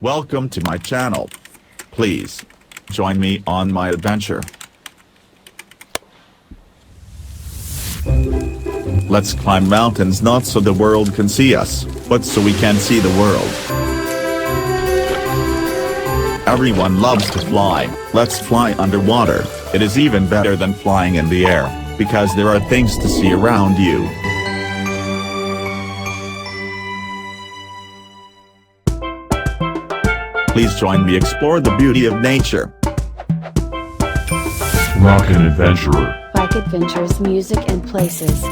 Welcome to my channel. Please join me on my adventure. Let's climb mountains not so the world can see us, but so we can see the world. Everyone loves to fly. Let's fly underwater. It is even better than flying in the air, because there are things to see around you. Please join me explore the beauty of nature. Rockin' Adventurer. Bike adventures, music and places.